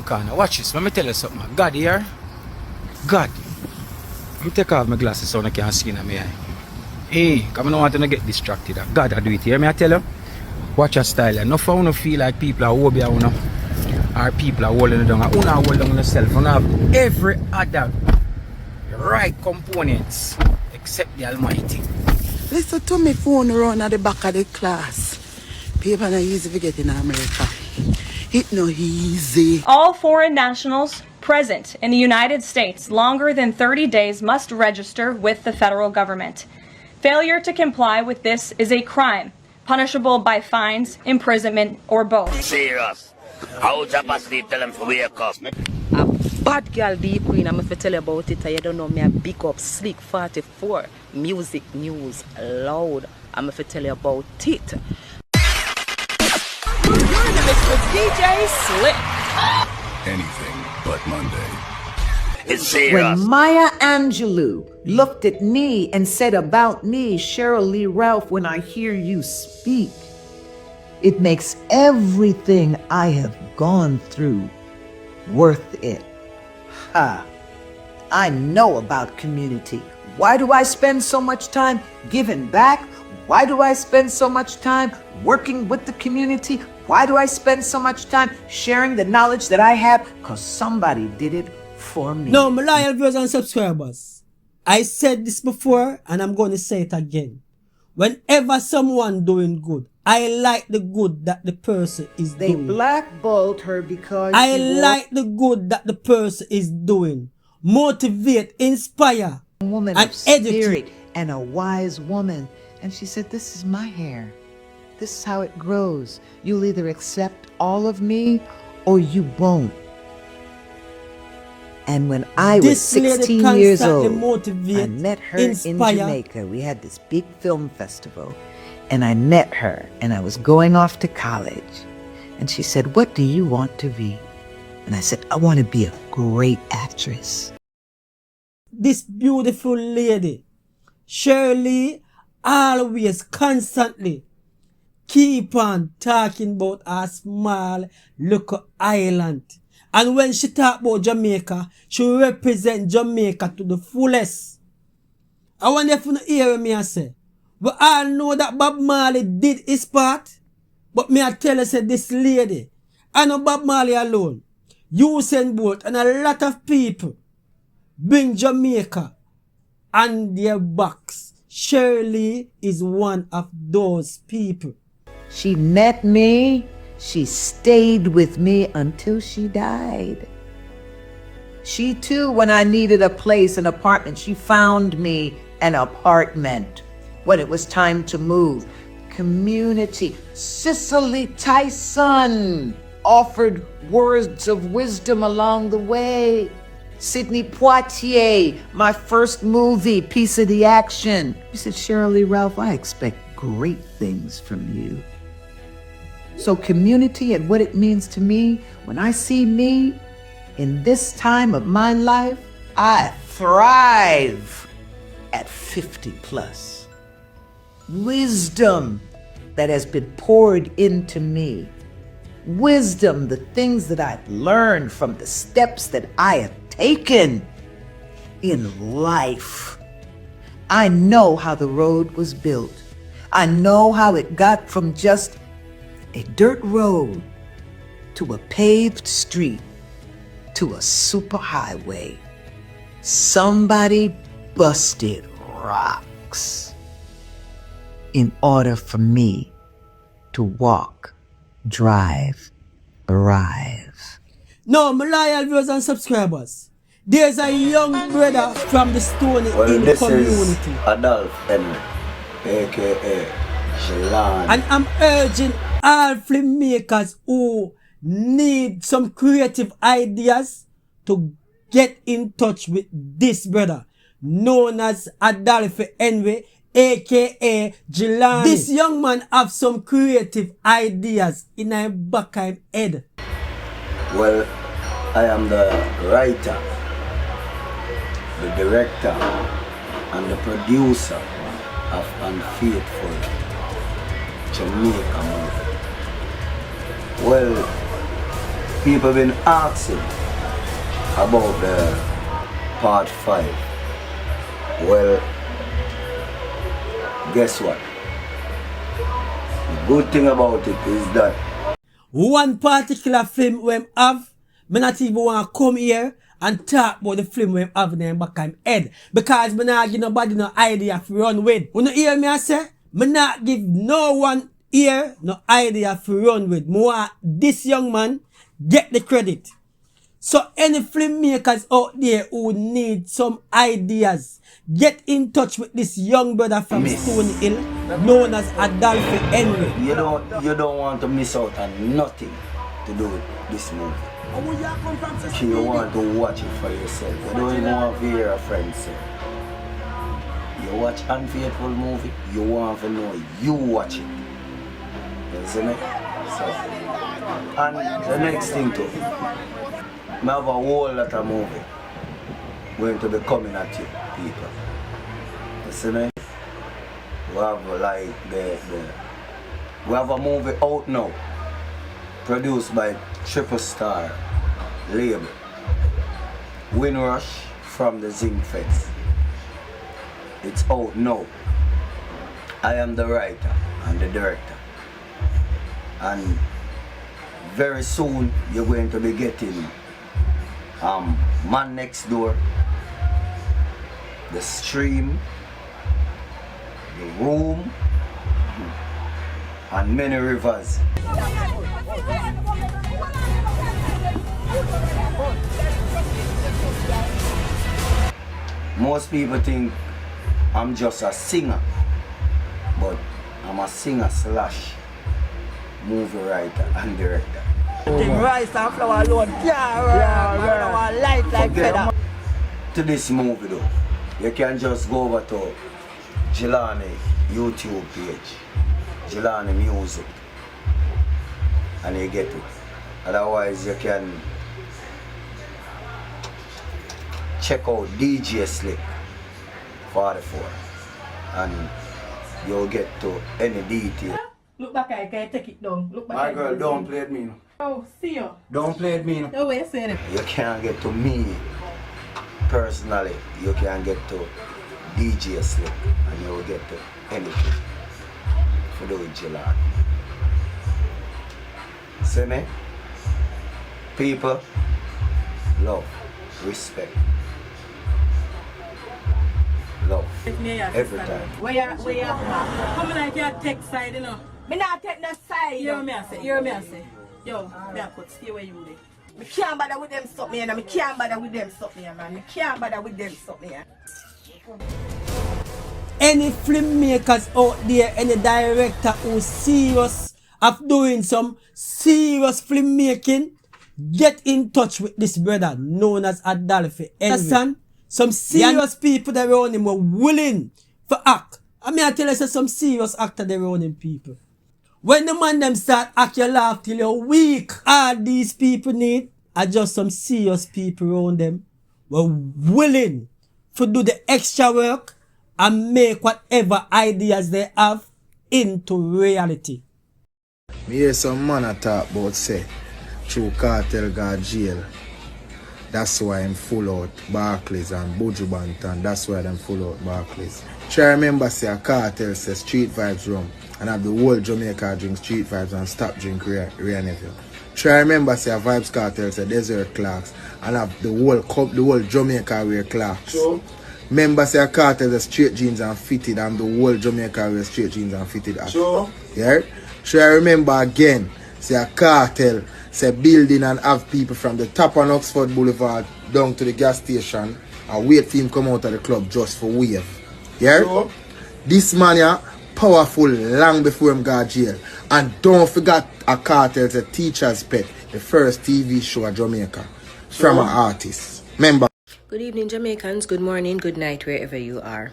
corner. Watch this, let me tell you something. God here. God. Let me take off my glasses so I can't see in my eye. Hey, because I don't want to get distracted. God, I do it here. May I tell you? Watch your style. No for you feel like people are Obeah, or people are holding it down. You are holding on yourself. You have every other right components except the Almighty. Listen to me phone around at the back of the class. People not easy to get in America. It no easy. All foreign nationals present in the United States longer than 30 days must register with the federal government. Failure to comply with this is a crime, punishable by fines, imprisonment, or both. Serious. How Japan sleep tell them to wake up. A bad girl deep queen, I'm going to tell you about it. You don't know me, I big up Slick 44. Music news loud. I'm going to tell you about it. DJ Slick. Anything but Monday. It's serious. When Maya Angelou looked at me and said about me, Sheryl Lee Ralph, when I hear you speak, it makes everything I have gone through worth it. Ha! I know about community. Why do I spend so much time giving back? Why do I spend so much time working with the community? Why do I spend so much time sharing the knowledge that I have? Because somebody did it for me. No, my loyal viewers and subscribers, I said this before and I'm going to say it again. Whenever someone doing good, I like the good that the person is doing. They blackballed her because I like the good that the person is doing. Motivate, inspire, a woman and of spirit educate. And a wise woman. And she said, this is my hair. This is how it grows. You'll either accept all of me or you won't. And when I was 16 years old, I met her in Jamaica. We had this big film festival. And I met her, and I was going off to college. And she said, what do you want to be? And I said, I want to be a great actress. This beautiful lady, Sheryl Lee, always, constantly, keep on talking about our small, little island. And when she talk about Jamaica, she represent Jamaica to the fullest. I wonder if you hear me I say. We all know that Bob Marley did his part. But me I tell you, say this lady, I know Bob Marley alone, Usain Bolt and a lot of people bring Jamaica on their backs. Sheryl Lee is one of those people. She met me. She stayed with me until she died. She too, when I needed a place, an apartment, she found me an apartment when it was time to move. Community. Cicely Tyson offered words of wisdom along the way. Sidney Poitier, my first movie, Piece of the Action. He said, Sheryl Lee Ralph, I expect great things from you. So community and what it means to me, when I see me in this time of my life, I thrive at 50 plus. Wisdom that has been poured into me. Wisdom, the things that I've learned from the steps that I have taken in life. I know how the road was built. I know how it got from just a dirt road to a paved street to a superhighway. Somebody busted rocks in order for me to walk, drive, arrive. No, my loyal viewers and subscribers, there's a young brother from the Stony in the community. Adolf Henry, aka Jillani. And I'm urging all filmmakers who need some creative ideas to get in touch with this brother, known as Adolf Henry, aka Jillani. This young man have some creative ideas in his back of his head. Well, I am the writer, the director, and the producer of Unfaithful Jamaica movie. Well, People been asking about the part 5. Well, guess what? The good thing about it is that one particular film we have, me not even want to come here and talk about the film we have in the back of my head. Because me not give nobody no idea to run with. You know hear me I say? Me not give no one here no idea to run with. Me want this young man get the credit. So any filmmakers out there who need some ideas, get in touch with this young brother from Stony Hill, known as Adolphe Henry. you don't want to miss out on nothing to do with this movie. You want to watch it for yourself. You don't even want to hear a friend say. You watch Unfaithful movie, you want to know you watch it. You see me? So, and the next thing too, I have a whole lot of movie going to be coming at you, people. You see me? We have like we have a movie out now, produced by Triple Star label. Windrush from the Zinc Fence. It's out now. I am the writer and the director. And very soon you're going to be getting Man Next Door, The Stream, The Room, and Many Rivers. Most people think I'm just a singer, but I'm a singer slash movie writer and director. Rice and flour alone, light like feather. To this movie though, you can just go over to Jillani YouTube page, Jillani Music, and you get it. Otherwise you can check out DJ Slick 44 and you'll get to any detail. Look back, I can take it down. Look back. My girl, don't play at me now. Oh, see you. Don't play at me now. Oh, wait, say it. You can't get to me personally. You can get to DJ Slick and you'll get to anything for doing Jillani. See me? People, love, respect. Love. Every time. Where you come like your tech side, you know. Me not take that side. You hear me I say, Yo, me I put stay where you there. Me can't bother with them stuff me and me can't bother with them stuff me, man. Me can't bother with them stuff me. Any filmmakers out there, any director who's serious of doing some serious filmmaking, get in touch with this brother known as Adolphe Henry. Some serious people that around him were willing to act. I mean, I tell you, some serious actors that around him people. When the man them start act, you laugh till you're weak. All these people need are just some serious people around them were willing to do the extra work and make whatever ideas they have into reality. Me hear some man a talk about say, through Kartel got jail. That's why I'm full out Barclays and Buju Banton. That's why I'm full out Barclays. Try remember say a Kartel says Street Vybz rum and have the whole Jamaica drink Street Vybz and stop drink Real Neville. Try remember say a Vybz Kartel say Desert Clarks and have the whole Jamaica wear Clarks. Sure. Remember say a Kartel say straight jeans and fitted and the whole Jamaica wear straight jeans and fitted. Sure. Yeah? Try remember again say a Kartel say building and have people from the top on Oxford Boulevard down to the gas station and wait for him come out of the club just for wave. Yeah? Sure. This man here powerful long before him got jail. And don't forget a Kartel's a teacher's pet, the first TV show in Jamaica from an artist. Remember? Good evening, Jamaicans. Good morning, good night, wherever you are.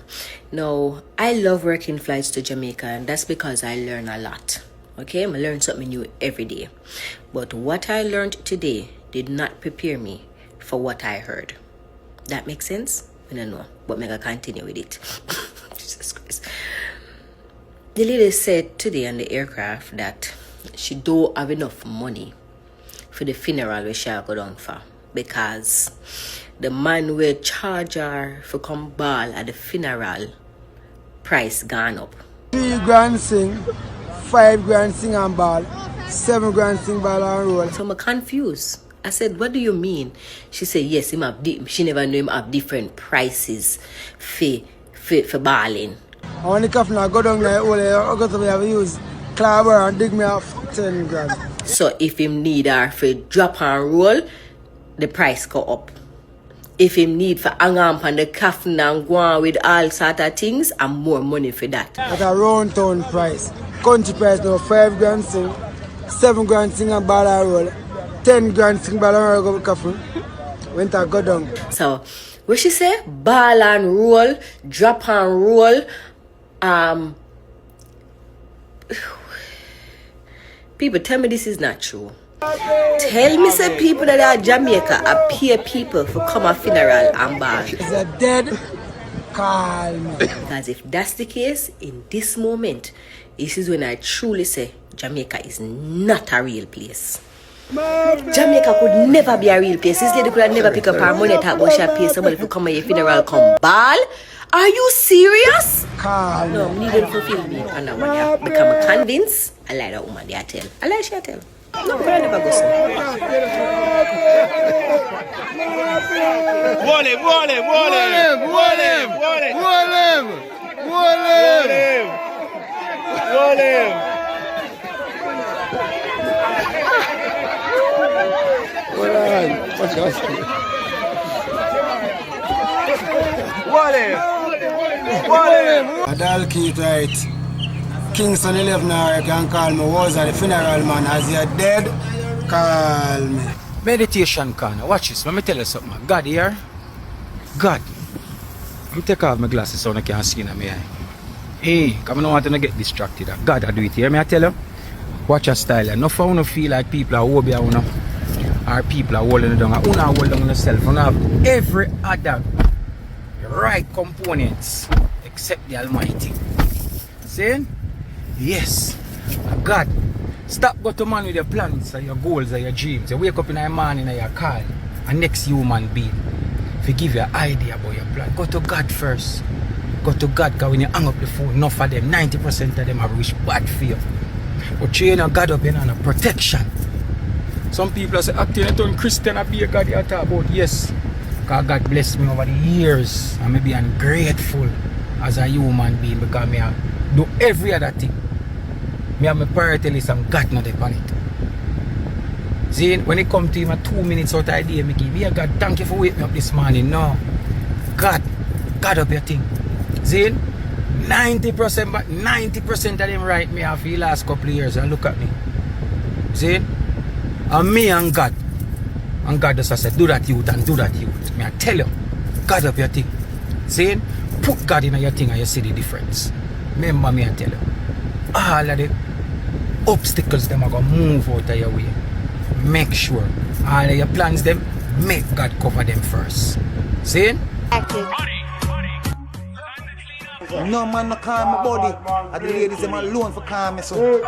Now, I love working flights to Jamaica, and that's because I learn a lot. Okay, I learn something new every day. But what I learned today did not prepare me for what I heard. That makes sense? I don't know, but I'm going to continue with it. Jesus Christ. The lady said today on the aircraft that she don't have enough money for the funeral we shall go down for. Because the man will charge her for come ball at the funeral, price gone up. 3 grand sing, 5 grand sing and ball, 7 grand sing ball and roll. So I'm confused. I said, what do you mean? She said, yes, she never knew him have different prices for balling. I want the coffin I go down there, I got to have use clapper and dig me off 10 grand. So if him need her for drop and roll, the price go up. If him need for hang on on the coffin and go on with all sort of things, and more money for that. At a round town price. Country price now 5 grand sing, 7 grand sing and ball and roll, 10 grand sing ball and roll go with coffin. Went to go down. So what she say? Ball and roll, drop and roll. People tell me this is not true. Tell me say people that are Jamaica are pay people for come a funeral and ball. Is a dead? Call me. Because if that's the case, in this moment, this is when I truly say Jamaica is not a real place. Jamaica could never be a real place. This lady could have never pick up her money talk about she pay somebody for come at your funeral come ball. Are you serious? Call no, me need to fulfill me on that one. Become convinced. I like that woman they tell. I like she tell. No, but I never go so. Wall him. Adal kid right. Kingston 11 hour can call me. Was at the funeral man. As you're dead, call me. Meditation corner. Watch this. Let me tell you something. God here. God. Let me take off my glasses so I can see in my eye. Hey, come on, I want to get distracted. God, I do it here. May I tell you? Watch your style. No fun to feel like people are Obeah, or people are holding it down. You not hold down yourself. You have every other right components except the Almighty. See? Yes. God, stop go to man with your plans and your goals and your dreams. You wake up in the morning and you call a next human being to give you an idea about your plan. Go to God first. Go to God, because when you hang up the phone, enough of them, 90% of them have wish bad for you. But you know God up in a protection. Some people say, acting it on Christian, I be a God you talk about. Yes. Because God blessed me over the years. And maybe I'm grateful as a human being because I do every other thing. I have my priority list and God not upon it. See, when it comes to him 2 minutes out of the day, I give you God, thank you for waking me up this morning. No. God up your thing. See, 90%, but 90% of them write me off the last couple of years and look at me. See? And me and God. And God just said, do that youth and do that youth. Me I tell you, God up your thing. See? Put God in your thing and you see the difference. Remember me I tell you. All of the obstacles them are going to move out of your way. Make sure all of your plans them, make God cover them first. See? No man no call my body. I the ladies them alone for call me so.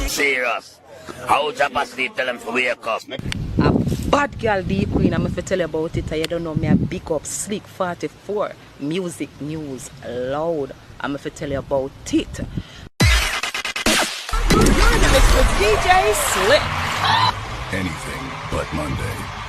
Serious. How Japa sleep tell them to wake up. A bad girl deep queen, I'm to tell you about it. I don't know me a big up Slick 44. Music news loud. I'm to tell you about it. DJ Slick. Anything but Monday.